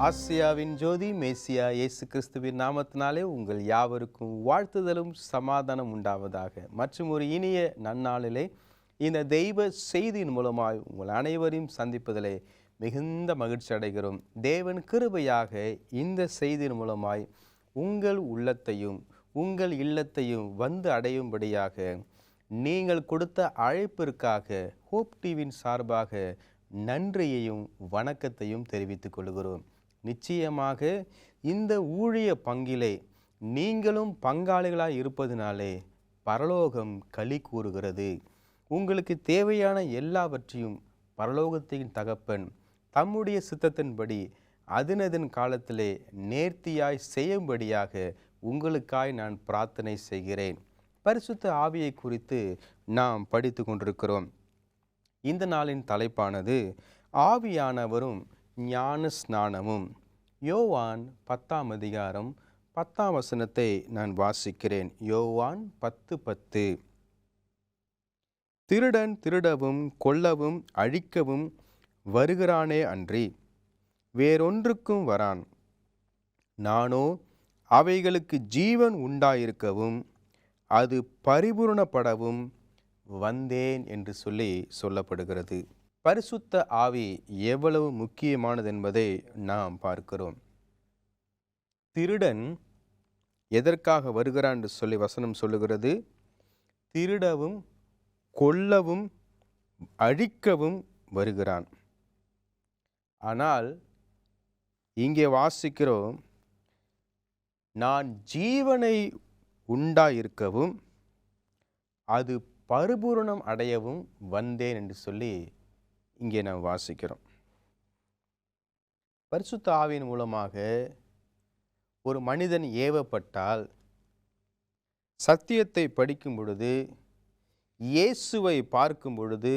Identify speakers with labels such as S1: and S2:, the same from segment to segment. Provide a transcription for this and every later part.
S1: ஆசியாவின் ஜோதி மேசியா இயேசு கிறிஸ்துவின் நாமத்தினாலே உங்கள் யாவருக்கும் வாழ்த்துதலும் சமாதானம் உண்டாவதாக. மற்றும் ஒரு இனிய நன்னாளிலே இந்த தெய்வ செய்தியின் மூலமாய் உங்கள் அனைவரையும் சந்திப்பதிலே மிகுந்த மகிழ்ச்சி அடைகிறோம். தேவன் கிருபையாக இந்த செய்தியின் மூலமாய் உங்கள் உள்ளத்தையும் உங்கள் இல்லத்தையும் வந்து அடையும்படியாக நீங்கள் கொடுத்த அழைப்பிற்காக ஹோப் டிவியின் சார்பாக நன்றியையும் வணக்கத்தையும் தெரிவித்துக் கொள்கிறோம். நிச்சயமாக இந்த ஊழிய பங்கிலே நீங்களும் பங்காளிகளாய் இருப்பதினாலே பரலோகம் களி கூறுகிறது. உங்களுக்கு தேவையான எல்லாவற்றையும் பரலோகத்தின் தகப்பன் தம்முடைய சித்தத்தின்படி அதனதன் காலத்திலே நேர்த்தியாய் செய்யும்படியாக உங்களுக்காய் நான் பிரார்த்தனை செய்கிறேன். பரிசுத்த ஆவியை குறித்து நாம் படித்து கொண்டிருக்கிறோம். இந்த நாளின் தலைப்பானது ஆவியானவரும் ஞான ஸ்நானமும். யோவான் 10ஆம் அதிகாரம் 10ஆம் வசனத்தை நான் வாசிக்கிறேன். யோவான் 10:10. திருடன் திருடவும் கொல்லவும் அழிக்கவும் வருகிறானே அன்றி வேறொன்றுக்கும் வரான். நானோ அவைகளுக்கு ஜீவன் உண்டாயிருக்கவும் அது பரிபூரணப்படவும் வந்தேன் என்று சொல்லப்படுகிறது. பரிசுத்த ஆவி எவ்வளவு முக்கியமானது என்பதை நாம் பார்க்கிறோம். திருடன் எதற்காக வருகிறான் என்று சொல்லி வசனம் சொல்லுகிறது? திருடவும் கொல்லவும் அழிக்கவும் வருகிறான். ஆனால் இங்கே வாசிக்கிறோம், நான் ஜீவனை உண்டாயிருக்கவும் அது பரிபூரணம் அடையவும் வந்தேன் என்று சொல்லி இங்கே நாம் வாசிக்கிறோம். பரிசுத்த ஆவியின் மூலமாக ஒரு மனிதன் ஏவப்பட்டால் சத்தியத்தை படிக்கும் பொழுது, இயேசுவை பார்க்கும் பொழுது,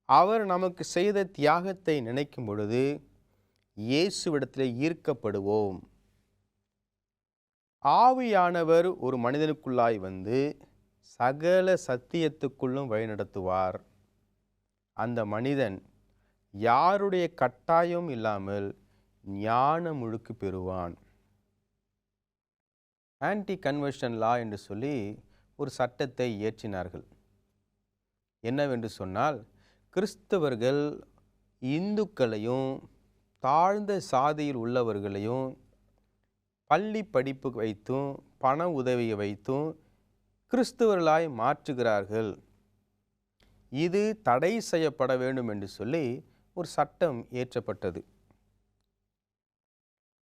S1: அவர் நமக்கு செய்த தியாகத்தை நினைக்கும் பொழுது இயேசுவிடத்தில் ஈர்க்கப்படுவோம். ஆவியானவர் ஒரு மனிதனுக்குள்ளாய் வந்து சகல சத்தியத்துக்குள்ளும் வழிநடத்துவார். அந்த மனிதன் யாருடைய கட்டாயம் இல்லாமல் ஞான முழுக்கு பெறுவான். ஆன்டி கன்வர்ஷன் லா என்று சொல்லி ஒரு சட்டத்தை இயற்றினார்கள். என்னவென்று சொன்னால், கிறிஸ்தவர்கள் இந்துக்களையும் தாழ்ந்த சாதியில் உள்ளவர்களையும் பள்ளி படிப்பு வைத்தும் பண உதவியை வைத்தும் கிறிஸ்தவர்களாய் மாற்றுகிறார்கள். இது தடை செய்யப்பட வேண்டும் என்று சொல்லி ஒரு சட்டம் இயற்றப்பட்டது.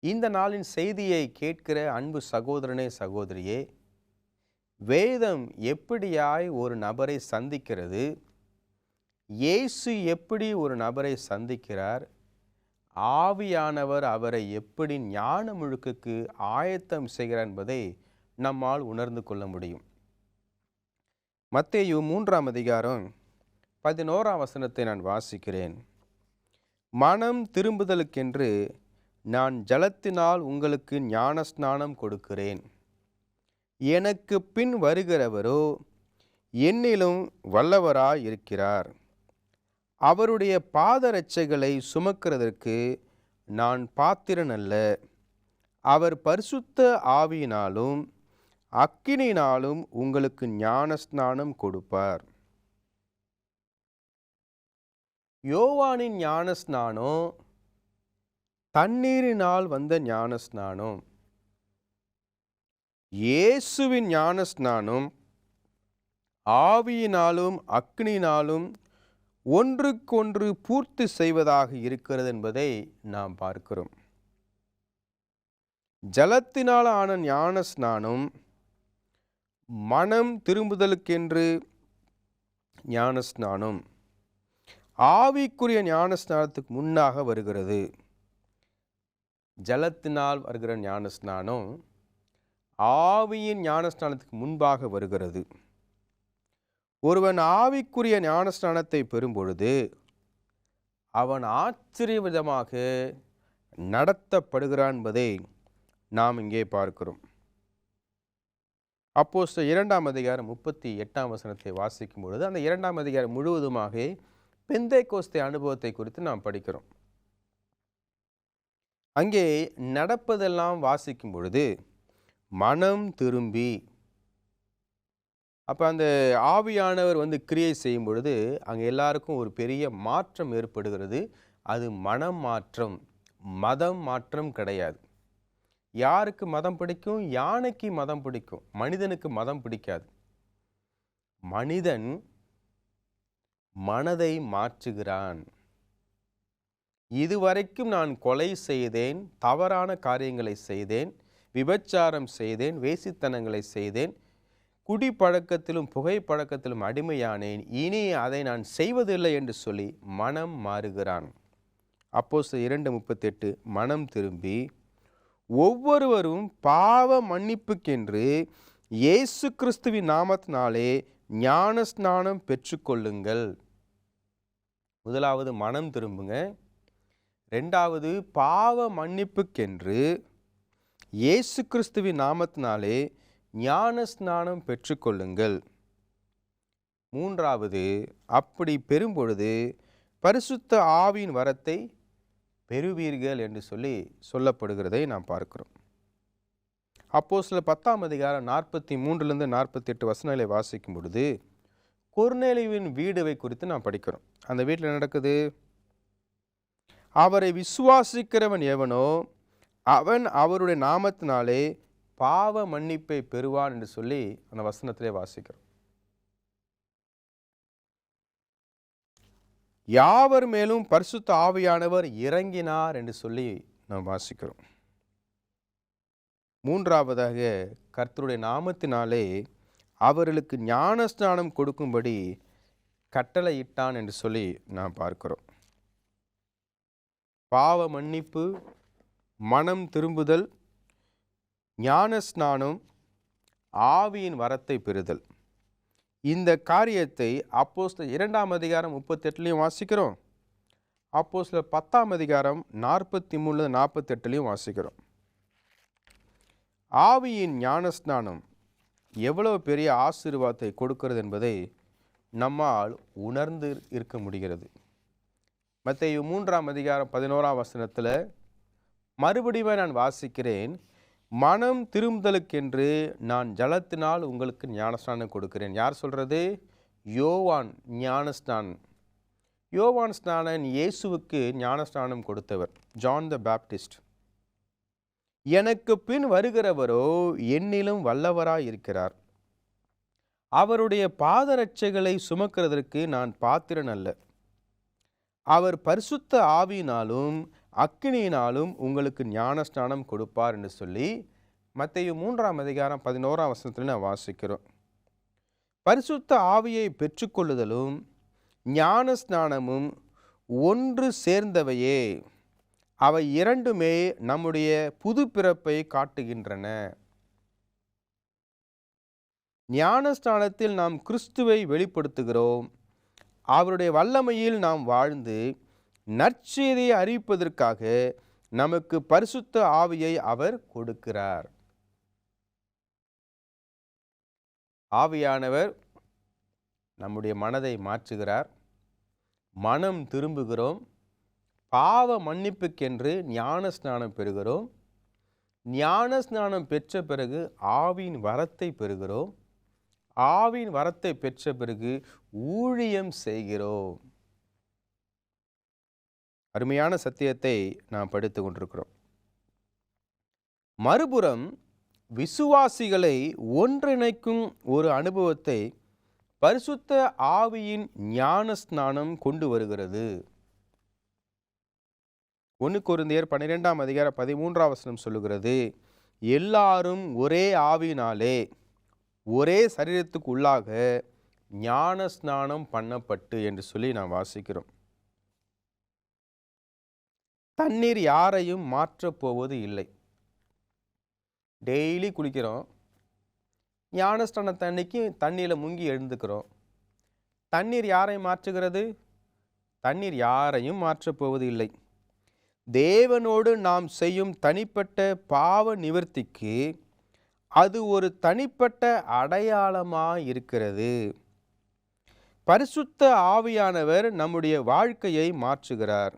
S1: இந்த நாளின் செய்தியை கேட்கிற அன்பு சகோதரனே சகோதரியே, வேதம் எப்படியாய் ஒரு நபரை சந்திக்கிறது, இயேசு எப்படி ஒரு நபரை சந்திக்கிறார், ஆவியானவர் அவரை எப்படி ஞான முழுக்குக்கு ஆயத்தம் செய்கிறார் என்பதை நம்மால் உணர்ந்து கொள்ள முடியும். மத்தேயு 3ஆம் அதிகாரம் 11ஆம் வசனத்தை நான் வாசிக்கிறேன். மனம் திரும்புதலுக்கென்று நான் ஜலத்தினால் உங்களுக்கு ஞான ஸ்நானம் கொடுக்கிறேன். எனக்கு பின் வருகிறவரோ என்னிலும் வல்லவராய் இருக்கிறார். அவருடைய பாதரட்சைகளை சுமக்கிறதற்கு நான் பாத்திரன் அல்ல. அவர் பரிசுத்த ஆவியினாலும் அக்கினியினாலும் உங்களுக்கு ஞான ஸ்நானம் கொடுப்பார். யோவானின் ஞான ஸ்நானம் தண்ணீரினால் வந்த ஞான ஸ்நானம். இயேசுவின் ஞான ஸ்நானம் ஆவியினாலும் அக்னியினாலும் ஒன்றுக்கொன்று பூர்த்தி செய்வதாக இருக்கிறது என்பதை நாம் பார்க்கிறோம். ஜலத்தினால் ஆன ஞான ஸ்நானம் மனம் திரும்புதலுக்கென்று ஞான ஸ்நானம் ஆவிக்குரிய ஞான ஸ்நானத்துக்கு முன்னாக வருகிறது. ஜலத்தினால் வருகிற ஞான ஸ்நானம் ஆவியின் ஞான ஸ்நானத்துக்கு முன்பாக வருகிறது. ஒருவன் ஆவிக்குரிய ஞான ஸ்நானத்தை பெறும் பொழுது அவன் ஆச்சரியவிதமாக நடத்தப்படுகிறான் என்பதை நாம் இங்கே பார்க்கிறோம். அப்போஸ்தலர் 2ஆம் அதிகாரம் 38ஆம் வசனத்தை வாசிக்கும் பொழுது அந்த 2ஆம் அதிகாரம் முழுவதுமாக பெந்தைக்கோஸ்தே அனுபவத்தை குறித்து நாம் படிக்கிறோம். அங்கே நடப்பதெல்லாம் வாசிக்கும் பொழுது மனம் திரும்பி, அப்போ அந்த ஆவியானவர் கிரியை செய்யும் பொழுது அங்கே எல்லாருக்கும் ஒரு பெரிய மாற்றம் ஏற்படுகிறது. அது மனம் மாற்றம், மதம் மாற்றம் கிடையாது. யாருக்கு மதம் பிடிக்கும்? யானைக்கு மதம் பிடிக்கும், மனிதனுக்கு மதம் பிடிக்காது. மனிதன் மனதை மாற்றுகிறான். இதுவரைக்கும் நான் கொலை செய்தேன், தவறான காரியங்களை செய்தேன், விபச்சாரம் செய்தேன், வேசித்தனங்களை செய்தேன், குடிப்பழக்கத்திலும் புகைப்பழக்கத்திலும் அடிமையானேன், இனி அதை நான் செய்வதில்லை என்று சொல்லி மனம் மாறுகிறான். அப்போஸ்தலர் 2:38 மனம் திரும்பி ஒவ்வொருவரும் பாவ மன்னிப்புக்கென்று இயேசு கிறிஸ்துவின் நாமத்தினாலே ஞான ஸ்நானம் பெற்றுக்கொள்ளுங்கள். முதலாவது மனம் திரும்புங்க. ரெண்டாவது பாவ மன்னிப்புக்கென்று இயேசு கிறிஸ்துவின் நாமத்தினாலே ஞான ஸ்நானம் பெற்றுக்கொள்ளுங்கள். மூன்றாவது, அப்படி பெறும்பொழுது பரிசுத்த ஆவியின் வரத்தை பெறுவீர்கள் என்று சொல்லப்படுகிறதை நாம் பார்க்கிறோம். அப்போஸ்தலர் 10ஆம் அதிகாரம் 43 48 வசனங்களை வாசிக்கும் பொழுது கொர்நேலியுவின் வீடுவை குறித்து நாம் படிக்கிறோம். அந்த வீட்டில் நடக்குது, அவரை விசுவாசிக்கிறவன் எவனோ அவன் அவருடைய நாமத்தினாலே பாவ மன்னிப்பை பெறுவான் என்று சொல்லி அந்த வசனத்திலே வாசிக்கிறோம். யாவர் மேலும் பரிசுத்த ஆவியானவர் இறங்கினார் என்று சொல்லி நாம் வாசிக்கிறோம். மூன்றாவதாக, கர்த்தருடைய நாமத்தினாலே அவர்களுக்கு ஞானஸ்நானம் கொடுக்கும்படி கட்டளையிட்டான் என்று சொல்லி நாம் பார்க்கிறோம். பாவ மன்னிப்பு, மனம் திரும்புதல், ஞானஸ்நானம், ஆவியின் வரத்தை பெறுதல். இந்த காரியத்தை அப்போஸ்தலர் 2ஆம் அதிகாரம் 38 வாசிக்கிறோம். அப்போஸ்தலர் 10ஆம் அதிகாரம் 43 48 வாசிக்கிறோம். ஆவியின் ஞானஸ்நானம் எவ்வளவு பெரிய ஆசீர்வாதத்தை கொடுக்கிறது என்பதை நம்மால் உணர்ந்து இருக்க முடிகிறது. மத்தேயு 3ஆம் அதிகாரம் 11ஆம் வசனத்தில் மறுபடியும் நான் வாசிக்கிறேன், மனம் திரும்புதலுக்கென்று நான் ஜலத்தினால் உங்களுக்கு ஞானஸ்நானம் கொடுக்கிறேன். யார் சொல்றது? யோவான் ஞானஸ்நானன். யோவான் ஸ்நானன் இயேசுவுக்கு ஞானஸ்நானம் கொடுத்தவர், ஜான் த பேப்டிஸ்ட். எனக்கு பின் வருகிறவரோ என்னிலும் வல்லவராய் இருக்கிறார், அவருடைய பாதரட்சைகளை சுமக்கிறதற்கு நான் பாத்திரன் அல்ல. அவர் பரிசுத்த ஆவியினாலும் அக்கினியினாலும் உங்களுக்கு ஞானஸ்நானம் கொடுப்பார் என்று சொல்லி மத்தேயு 3ஆம் அதிகாரம் 11ஆம் வசனத்தில் நான் வாசிக்கிறோம். பரிசுத்த ஆவியை பெற்றுக்கொள்ளுதலும் ஞானஸ்நானமும் ஒன்று சேர்ந்தவையே. அவை இரண்டுமே நம்முடைய புது பிறப்பை காட்டுகின்றன. ஞானஸ்நானத்தில் நாம் கிறிஸ்துவை வெளிப்படுத்துகிறோம். அவருடைய வல்லமையில் நாம் வாழ்ந்து நற்செய்தியை அறிவிப்பதற்காக நமக்கு பரிசுத்த ஆவியை அவர் கொடுக்கிறார். ஆவியானவர் நம்முடைய மனதை மாற்றுகிறார். மனம் திரும்புகிறோம். பாவ மன்னிப்புக்கென்று ஞான ஸ்நானம் பெறுகிறோம். ஞான ஸ்நானம் பெற்ற பிறகு ஆவியின் வரத்தை பெறுகிறோம். ஆவியின் வரத்தை பெற்ற பிறகு ஊழியம் செய்கிறோம். அருமையான சத்தியத்தை நாம் படித்து கொண்டிருக்கிறோம். மறுபுறம் விசுவாசிகளை ஒன்றிணைக்கும் ஒரு அனுபவத்தை பரிசுத்த ஆவியின் ஞான ஸ்நானம் கொண்டு வருகிறது. 1 கொரிந்தியர் 12ஆம் அதிகாரம் 13ஆம் வசனம் சொல்லுகிறது, எல்லாரும் ஒரே ஆவியினாலே ஒரே சரீரத்துக்கு உள்ளாக ஞான ஸ்நானம் பண்ணப்பட்டு என்று சொல்லி நாம் வாசிக்கிறோம். தண்ணீர் யாரையும் மாற்றப் போவது இல்லை. டெய்லி குளிக்கிறோம், ஞானஸ்நான தண்ணிக்கு தண்ணியில் முங்கி எழுந்துக்கிறோம். தண்ணீர் யாரையும் மாற்றுகிறது? தண்ணீர் யாரையும் மாற்றப் போவது இல்லை. தேவனோடு நாம் செய்யும் தனிப்பட்ட பாவ நிவர்த்திக்கு அது ஒரு தனிப்பட்ட அடையாளமாக இருக்கிறது. பரிசுத்த ஆவியானவர் நம்முடைய வாழ்க்கையை மாற்றுகிறார்.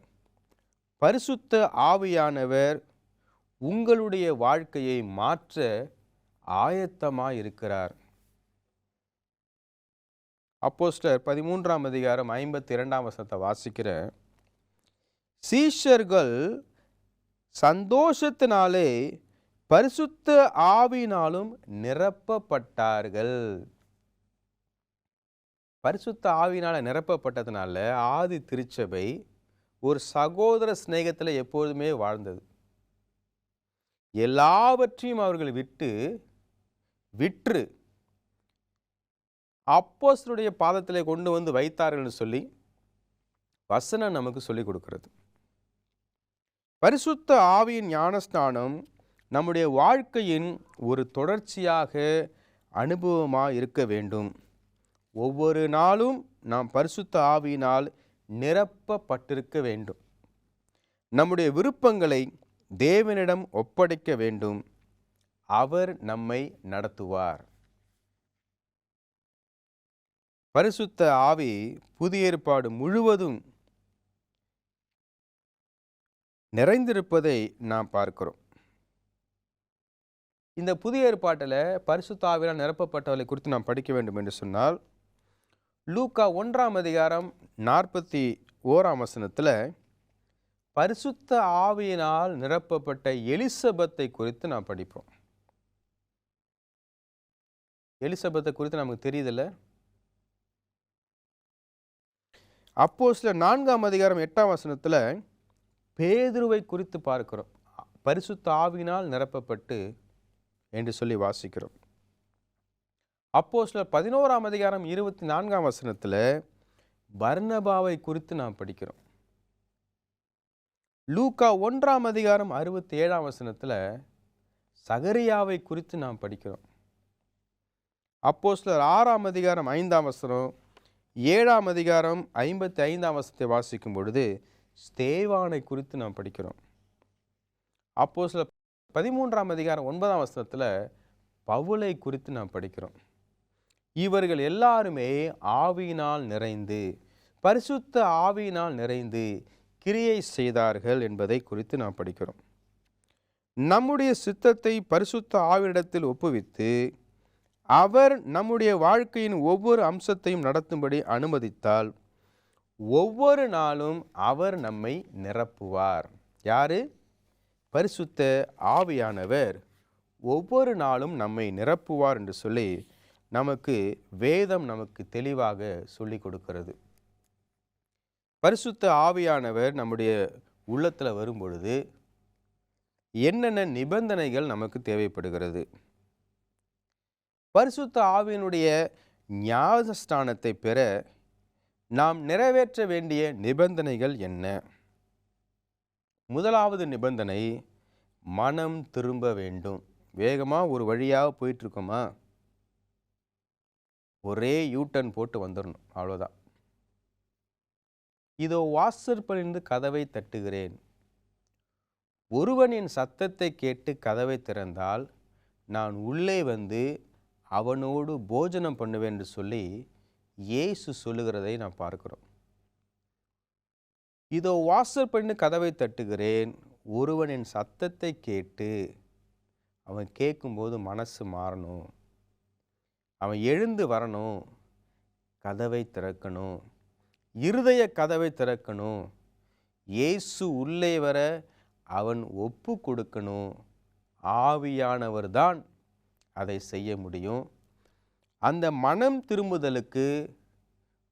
S1: பரிசுத்த ஆவியானவர் உங்களுடைய வாழ்க்கையை மாற்ற ஆயத்தமாய் இருக்கிறார். அப்போஸ்தலர் 13ஆம் அதிகாரம் 52ஆம் வசனத்தை வாசிக்கிறேன். சீஷர்கள் சந்தோஷத்தினாலே பரிசுத்த ஆவியினாலும் நிரப்பப்பட்டார்கள். பரிசுத்த ஆவியினால நிரப்பப்பட்டதுனால ஆதி திருச்சபை ஒரு சகோதர சிநேகத்தில் எப்பொழுதுமே வாழ்ந்தது. எல்லாவற்றையும் அவர்கள் விற்று அப்போஸ்தலருடைய பாதத்திலே கொண்டு வந்து வைத்தார்கள் சொல்லி வசனம் நமக்கு சொல்லிக் கொடுக்கிறது. பரிசுத்த ஆவியின் ஞானஸ்நானம் நம்முடைய வாழ்க்கையின் ஒரு தொடர்ச்சியாக அனுபவமாக இருக்க வேண்டும். ஒவ்வொரு நாளும் நாம் பரிசுத்த ஆவியினால் நிரப்பப்பட்டிருக்க வேண்டும். நம்முடைய விருப்பங்களை தேவனிடம் ஒப்படைக்க வேண்டும். அவர் நம்மை நடத்துவார். பரிசுத்த ஆவி புதிய ஏற்பாடு முழுவதும் நிறைந்திருப்பதை நாம் பார்க்கிறோம். இந்த புதிய ஏற்பாட்டில் பரிசுத்த ஆவியால் நிரப்பப்பட்டவர்களை குறித்து நாம் படிக்க வேண்டும் என்று சொன்னால், லூக்கா 1ஆம் அதிகாரம் 41ஆம் வசனத்தில் பரிசுத்த ஆவியினால் நிரப்பப்பட்ட எலிசபெத்தை குறித்து நாம் படிப்போம். எலிசபெத்தை குறித்து நமக்கு தெரியுதில்ல. அப்போஸ்தலர் 4ஆம் அதிகாரம் 8ஆம் வசனத்தில் பேதுருவை குறித்து பார்க்கிறோம். பரிசுத்த ஆவியினால் நிரப்பப்பட்டு என்று சொல்லி வாசிக்கிறோம். அப்போஸ்தலர் 11ஆம் அதிகாரம் 24ஆம் வசனத்தில் பர்னபாவை குறித்து நாம் படிக்கிறோம். லூக்கா 1ஆம் அதிகாரம் 67ஆம் வசனத்தில் சகரியாவை குறித்து நாம் படிக்கிறோம். அப்போஸ்தலர் 6ஆம் அதிகாரம் 5ஆம் வசனம், 7ஆம் அதிகாரம் 55ஆம் வசனத்தை வாசிக்கும் பொழுது ஸ்தேவானை குறித்து நாம் படிக்கிறோம். அப்போஸ்தலர் 13ஆம் அதிகாரம் 9ஆம் வசனத்தில் பவுலை குறித்து நாம் படிக்கிறோம். இவர்கள் எல்லாருமே ஆவியினால் நிறைந்து, பரிசுத்த ஆவியினால் நிறைந்து கிரியை செய்தார்கள் என்பதை குறித்து நாம் படிக்கிறோம். நம்முடைய சித்தத்தை பரிசுத்த ஆவியிடத்தில் ஒப்புவித்து அவர் நம்முடைய வாழ்க்கையின் ஒவ்வொரு அம்சத்தையும் நடத்தும்படி அனுமதித்தால் ஒவ்வொரு நாளும் அவர் நம்மை நிரப்புவார். யாரு? பரிசுத்த ஆவியானவர் ஒவ்வொரு நாளும் நம்மை நிரப்புவார் என்று சொல்லி நமக்கு வேதம் நமக்கு தெளிவாக சொல்லி கொடுக்கிறது. பரிசுத்த ஆவியானவர் நம்முடைய உள்ளத்தில் வரும்பொழுது என்னென்ன நிபந்தனைகள் நமக்கு தேவைப்படுகிறது? பரிசுத்த ஆவியினுடைய ஞானஸ்நானத்தை பெற நாம் நிறைவேற்ற வேண்டிய நிபந்தனைகள் என்ன? முதலாவது நிபந்தனை, மனம் திரும்ப வேண்டும். வேகமாக ஒரு வழியாக போயிட்டுருக்கோமா, ஒரே யூட்டன் போட்டு வந்துடணும், அவ்வளோதான். இதோ வாசற்படியிருந்து கதவை தட்டுகிறேன், ஒருவனின் சத்தத்தை கேட்டு கதவை திறந்தால் நான் உள்ளே வந்து அவனோடு போஜனம் பண்ணுவேன் என்று சொல்லி இயேசு சொல்லுகிறதை நாம் பார்க்கிறோம். இதோ வாசற்படியிருந்து கதவை தட்டுகிறேன், ஒருவனின் சத்தத்தை கேட்டு, அவன் கேட்கும்போது மனசு மாறணும், அவன் எழுந்து வரணும், கதவை திறக்கணும், இருதய கதவை திறக்கணும், இயேசு உள்ளே வர அவன் ஒப்பு கொடுக்கணும். ஆவியானவர் தான் அதை செய்ய முடியும். அந்த மனம் திரும்புதலுக்கு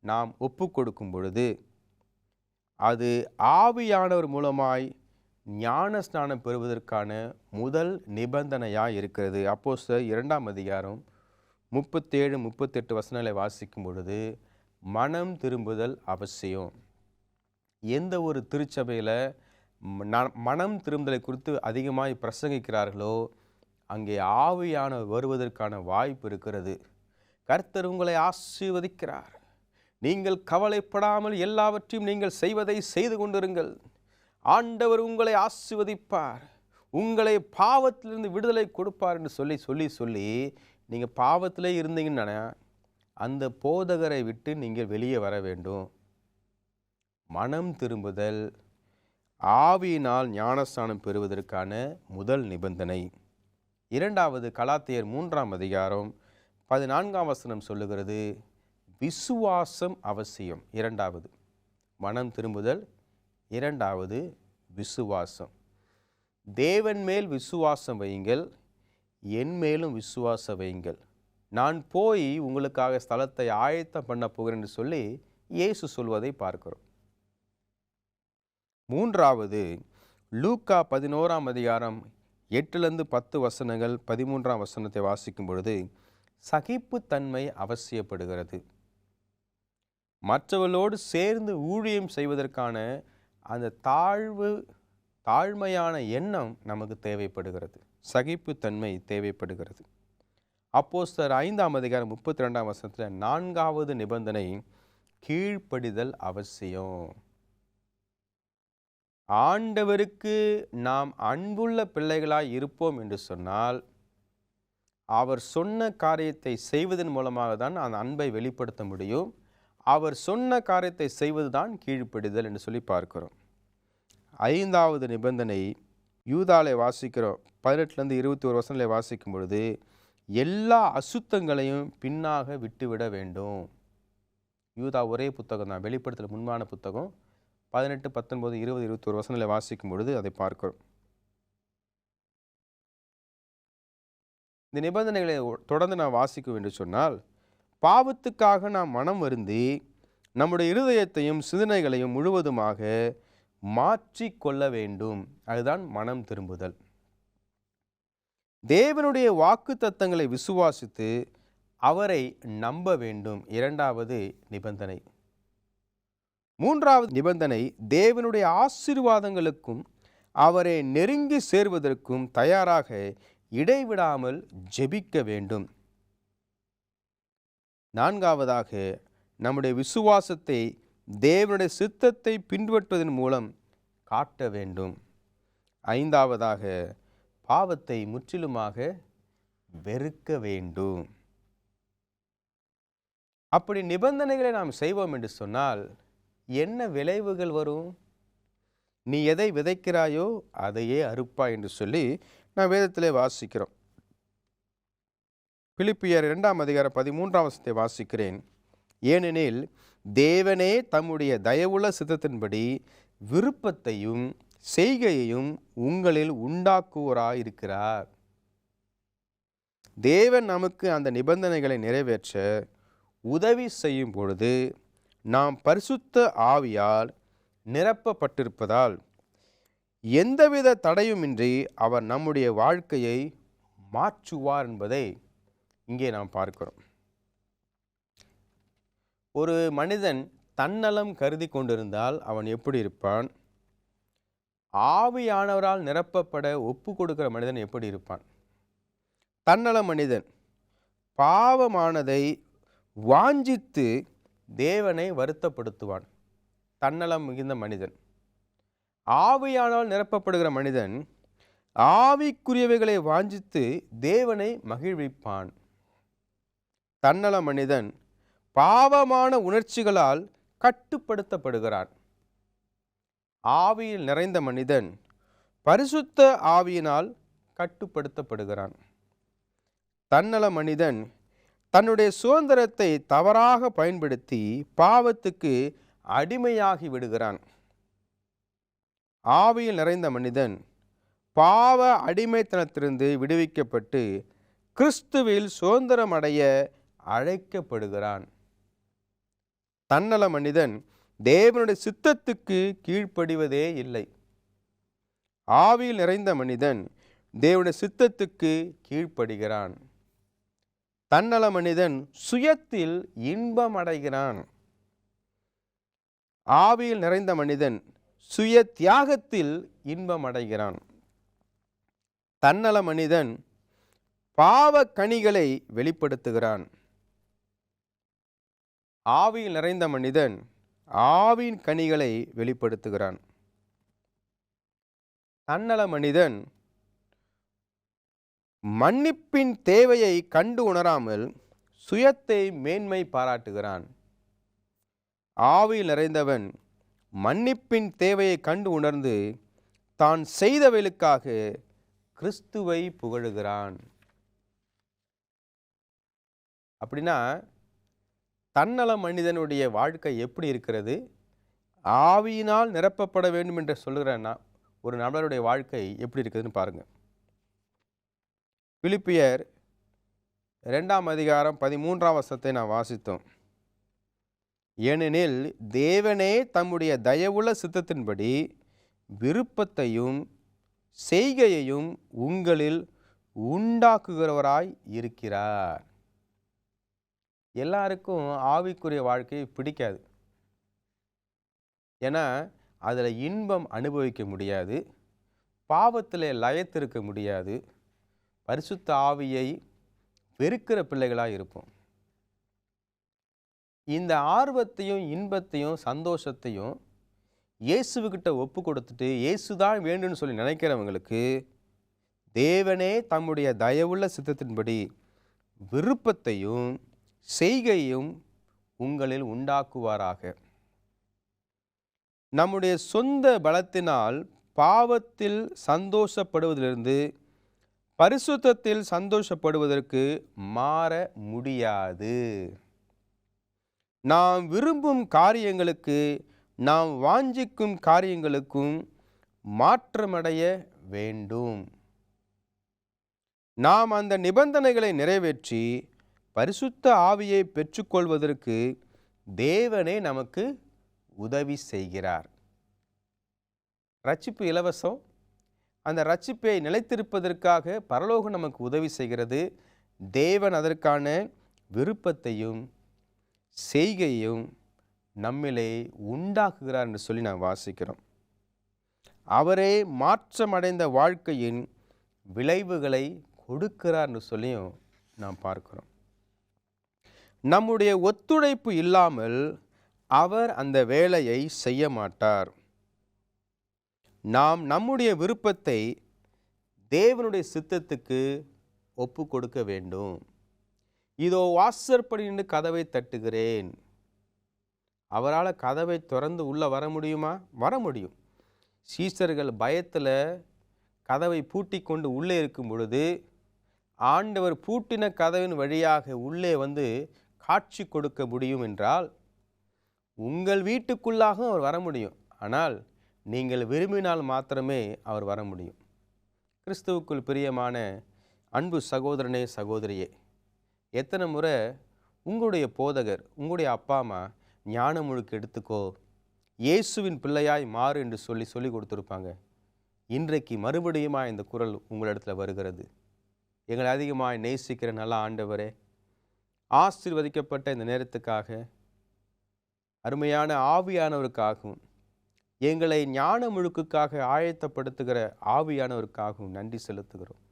S1: நாம் ஒப்பு கொடுக்கும் பொழுது அது ஆவியானவர் மூலமாய் ஞான ஸ்நானம் பெறுவதற்கான முதல் நிபந்தனையாக இருக்கிறது. அப்போஸ்தலர் 2ஆம் அதிகாரம் 37-38 வசனங்களை வாசிக்கும் பொழுது மனம் திரும்புதல் அவசியம். எந்த ஒரு திருச்சபையில் மனம் திரும்புதலை குறித்து அதிகமாய் பிரசங்கிக்கிறார்களோ அங்கே ஆவியானவர் வருவதற்கான வாய்ப்பு இருக்கிறது. கர்த்தர் உங்களை ஆசீர்வதிக்கிறார், நீங்கள் கவலைப்படாமல் எல்லாவற்றையும் நீங்கள் செய்வதை செய்து கொண்டிருங்கள், ஆண்டவர் உங்களை ஆசீர்வதிப்பார், உங்களை பாவத்திலிருந்து விடுதலை கொடுப்பார் என்று சொல்லி நீங்கள் பாவத்திலே இருந்தீங்கன்னா அந்த போதகரை விட்டு நீங்கள் வெளியே வர வேண்டும். மனம் திரும்புதல், ஆவியினால் ஞானஸ்நானம் பெறுவதற்கான முதல் நிபந்தனை. இரண்டாவது, கலாத்தியர் 3ஆம் அதிகாரம் 14ஆம் வசனம் சொல்லுகிறது, விசுவாசம் அவசியம். இரண்டாவது மனம் திரும்புதல், இரண்டாவது விசுவாசம். தேவன் மேல் விசுவாசம் வையுங்கள், என் மேலும் விசுவாசம் வையுங்கள். நான் போய் உங்களுக்காக ஸ்தலத்தை ஆயத்தம் பண்ண போகிறேன் என்று சொல்லி இயேசு சொல்வதை பார்க்கிறோம். மூன்றாவது, லூக்கா 11ஆம் அதிகாரம் 8-10 வசனங்கள் 13ஆம் வசனத்தை வாசிக்கும் பொழுது சகிப்புத்தன்மை அவசியப்படுகிறது. மற்றவர்களோடு சேர்ந்து ஊழியம் செய்வதற்கான அந்த தாழ்மையான எண்ணம் நமக்கு தேவைப்படுகிறது. சகிப்புத்தன்மை தேவைப்படுகிறது. அப்போஸ்தலர் 5ஆம் அதிகாரம் 32ஆம் வசனத்தில் 4வது நிபந்தனை, கீழ்ப்படிதல் அவசியம். ஆண்டவருக்கு நாம் அன்புள்ள பிள்ளைகளாய் இருப்போம் என்று சொன்னால், அவர் சொன்ன காரியத்தை செய்வதன் மூலமாக தான் அந்த அன்பை வெளிப்படுத்த முடியும். அவர் சொன்ன காரியத்தை செய்வது தான் கீழ்ப்படிதல் என்று சொல்லி பார்க்கிறோம். 5வது நிபந்தனை, யூதாலை வாசிக்கிறோம். 18-21 வசனங்களை வாசிக்கும் பொழுது, எல்லா அசுத்தங்களையும் பின்னாக விட்டுவிட வேண்டும். யூதா ஒரே புத்தகம் தான், வெளிப்படுத்தல் முன்பான புத்தகம். 18, 19, 20, 21 வசனங்களை வாசிக்கும் பொழுது அதை பார்க்கிறோம். இந்த நிபந்தனைகளை தொடர்ந்து நாம் வாசிக்கும் என்று சொன்னால், பாவத்துக்காக நாம் மனம் வருந்தி நம்முடைய இருதயத்தையும் சிந்தனைகளையும் முழுவதுமாக மாற்றிக்கொள்ள வேண்டும். அதுதான் மனம் திரும்புதல். தேவனுடைய வாக்குத்தத்தங்களை விசுவாசித்து அவரை நம்ப வேண்டும். இரண்டாவது நிபந்தனை. மூன்றாவது நிபந்தனை, தேவனுடைய ஆசீர்வாதங்களுக்கும் அவரை நெருங்கி சேர்வதற்கும் தயாராக இடைவிடாமல் ஜெபிக்க வேண்டும். நான்காவதாக, நம்முடைய விசுவாசத்தை தேவனுடைய சித்தத்தை பின்பற்றுவதன் மூலம் காட்ட வேண்டும். ஐந்தாவதாக, பாவத்தை முற்றிலுமாக வெறுக்க வேண்டும். அப்படி நிபந்தனைகளை நாம் செய்வோம் என்று சொன்னால் என்ன விளைவுகள் வரும்? நீ எதை விதைக்கிறாயோ அதையே அறுப்பாய் என்று சொல்லி நான் வேதத்திலே வாசிக்கிறோம். பிலிப்பியர் 2ஆம் அதிகாரம் 13ஆம் வசனத்தை வாசிக்கிறேன். ஏனெனில் தேவனே தம்முடைய தயவுள்ள சித்தத்தின்படி விருப்பத்தையும் செய்கையையும் உங்களில் உண்டாக்குவோராயிருக்கிறார். தேவன் நமக்கு அந்த நிபந்தனைகளை நிறைவேற்ற உதவி செய்யும் பொழுது நாம் பரிசுத்த ஆவியால் நிரப்பப்பட்டிருப்பதால் எந்தவித தடையுமின்றி அவர் நம்முடைய வாழ்க்கையை மாற்றுவார் என்பதை இங்கே நாம் பார்க்கிறோம். ஒரு மனிதன் தன்னலம் கருதி கொண்டிருந்தால் அவன் எப்படி இருப்பான்? ஆவியானவரால் நிரப்பப்பட ஒப்பு கொடுக்கிற மனிதன் எப்படி இருப்பான்? தன்னல மனிதன் பாவமானதை வாஞ்சித்து தேவனை வருத்தப்படுத்துவான். தன்னலம் மிகுந்த மனிதன். ஆவியானால் நிரப்பப்படுகிற மனிதன் ஆவிக்குரியவைகளை வாஞ்சித்து தேவனை மகிழ்விப்பான். தன்னல மனிதன் பாவமான உணர்ச்சிகளால் கட்டுப்படுத்தப்படுகிறான். ஆவியில் நிறைந்த மனிதன் பரிசுத்த ஆவியினால் கட்டுப்படுத்தப்படுகிறான். தன்னல மனிதன் தன்னுடைய சுதந்திரத்தை தவறாக பயன்படுத்தி பாவத்துக்கு அடிமையாகி விடுகிறான். ஆவியில் நிறைந்த மனிதன் பாவ அடிமைத்தனத்திலிருந்து விடுவிக்கப்பட்டு கிறிஸ்துவில் சுதந்திரம் அடைய அழைக்கப்படுகிறான். தன்னல மனிதன் தேவனுடைய சித்தத்துக்கு கீழ்ப்படிவதே இல்லை. ஆவியில் நிறைந்த மனிதன் தேவனுடைய சித்தத்துக்கு கீழ்ப்படுகிறான். தன்னல மனிதன் சுயத்தில் இன்பம் அடைகிறான். ஆவியில் நிறைந்த மனிதன் சுய தியாகத்தில் இன்பம் அடைகிறான். தன்னல மனிதன் பாவ கனிகளை வெளிப்படுத்துகிறான். ஆவியில் நிறைந்த மனிதன் ஆவியின் கனிகளை வெளிப்படுத்துகிறான். தன்னல மனிதன் மன்னிப்பின் தேவையை கண்டு உணராமல் சுயத்தை மேன்மை பாராட்டுகிறான். ஆவியில் நிறைந்தவன் மன்னிப்பின் தேவையை கண்டு உணர்ந்து தான் செய்தவைகளுக்காக கிறிஸ்துவை புகழுகிறான். அப்படின்னா தன்னல மனிதனுடைய வாழ்க்கை எப்படி இருக்கிறது? ஆவியினால் நிரப்பப்பட வேண்டும் என்று சொல்லுகிறேன்னா ஒரு நபருடைய வாழ்க்கை எப்படி இருக்குதுன்னு பாருங்கள். பிலிப்பியர் 2ஆம் அதிகாரம் 13ஆம் வசனத்தை நான் வாசித்தோம். ஏனெனில் தேவனே தம்முடைய தயவுள்ள சித்தத்தின்படி விருப்பத்தையும் செய்கையையும் உங்களில் உண்டாக்குகிறவராய் இருக்கிறார். எல்லாருக்கும் ஆவிக்குரிய வாழ்க்கை பிடிக்காது. ஏன்னா அதில் இன்பம் அனுபவிக்க முடியாது, பாவத்தில் லயத்திருக்க முடியாது, பரிசுத்த ஆவியை வெறுக்கிற பிள்ளைகளாக இருப்போம். இந்த ஆர்வத்தையும் இன்பத்தையும் சந்தோஷத்தையும் இயேசுக்கிட்ட ஒப்பு கொடுத்துட்டு இயேசுதான் வேண்டும்னு சொல்லி நினைக்கிறவங்களுக்கு தேவனே தம்முடைய தயவுள்ள சித்தத்தின்படி விருப்பத்தையும் செய்கையும் உங்களில் உண்டாக்குவாராக. நம்முடைய சொந்த பலத்தினால் பாவத்தில் சந்தோஷப்படுவதிலிருந்து பரிசுத்தத்தில் சந்தோஷப்படுவதற்கு மாற முடியாது. நாம் விரும்பும் காரியங்களுக்கு, நாம் வாஞ்சிக்கும் காரியங்களுக்கும் மாற்றமடைய வேண்டும். நாம் அந்த நிபந்தனைகளை நிறைவேற்றி பரிசுத்த ஆவியை பெற்றுக்கொள்வதற்கு தேவனே நமக்கு உதவி செய்கிறார். ரட்சிப்பு இலவசம். அந்த ரட்சிப்பை நிலைத்திருப்பதற்காக பரலோகம் நமக்கு உதவி செய்கிறது. தேவன் அதற்கான விருப்பத்தையும் செய்கையும் நம்மிலே உண்டாக்குகிறார் என்று சொல்லி நாம் வாசிக்கிறோம். அவரே மாற்றமடைந்த வாழ்க்கையின் விளைவுகளை கொடுக்கிறார் என்று சொல்லியும் நாம் பார்க்கிறோம். நம்முடைய ஒத்துழைப்பு இல்லாமல் அவர் அந்த வேலையை செய்ய மாட்டார். நாம் நம்முடைய விருப்பத்தை தேவனுடைய சித்தத்துக்கு ஒப்பு கொடுக்க வேண்டும். இதோ வாசற்படி நின்று கதவை தட்டுகிறேன். அவரால் கதவை திறந்து உள்ளே வர முடியுமா? வர முடியும். சீசர்கள் பயத்தில் கதவை பூட்டி கொண்டு உள்ளே இருக்கும் பொழுது ஆண்டவர் பூட்டின கதவின் வழியாக உள்ளே வந்து காட்சி கொடுக்க முடியும் என்றால் உங்கள் வீட்டுக்குள்ளாக அவர் வர முடியும். ஆனால் நீங்கள் விரும்பினால் மாத்திரமே அவர் வர முடியும். கிறிஸ்துவுக்குள் பிரியமான அன்பு சகோதரனே சகோதரியே, எத்தனை முறை உங்களுடைய போதகர், உங்களுடைய அப்பா அம்மா ஞான முழுக்கு எடுத்துக்கோ, இயேசுவின் பிள்ளையாய் மாறு என்று சொல்லி கொடுத்துருப்பாங்க. இன்றைக்கு மறுபடியுமா இந்த குரல் உங்களிடத்தில் வருகிறது. எங்களை அதிகமாக நேசிக்கிற நல்ல ஆண்டவரே, ஆசீர்வதிக்கப்பட்ட இந்த நேரத்துக்காக, அருமையான ஆவியானவருக்காகவும், எங்களை ஞான முழுக்குக்காக ஆயத்தப்படுத்துகிற ஆவியானவருக்காகவும் நன்றி செலுத்துகிறோம்.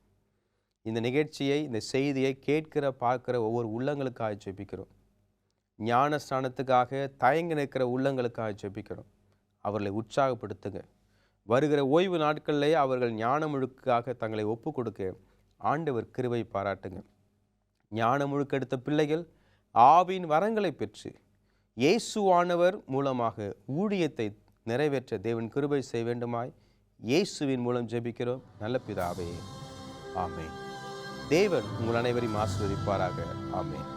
S1: இந்த நிகழ்ச்சியை, இந்த செய்தியை கேட்கிற பார்க்கிற ஒவ்வொரு உள்ளங்களுக்காக ஜெபிக்கிறோம். ஞானஸ்தானத்துக்காக தயங்கி நிற்கிற உள்ளங்களுக்காக ஜெபிக்கிறோம். அவர்களை உற்சாகப்படுத்துங்க. வருகிற ஓய்வு நாட்களிலே அவர்கள் ஞான முழுக்காக தங்களை ஒப்பு கொடுக்க ஆண்டவர் கிருபை பாராட்டுங்க. ஞான முழுக்கெடுத்த பிள்ளைகள் ஆவியின் வரங்களை பெற்று இயேசுவானவர் மூலமாக ஊழியத்தை நிறைவேற்ற தேவன் கிருபை செய்ய வேண்டுமாய் இயேசுவின் மூலம் ஜெபிக்கிறோம் நல்ல பிதாவே, ஆமென். தேவன் உங்கள் அனைவரையும் ஆசீர்வதிப்பாராக. ஆமென்.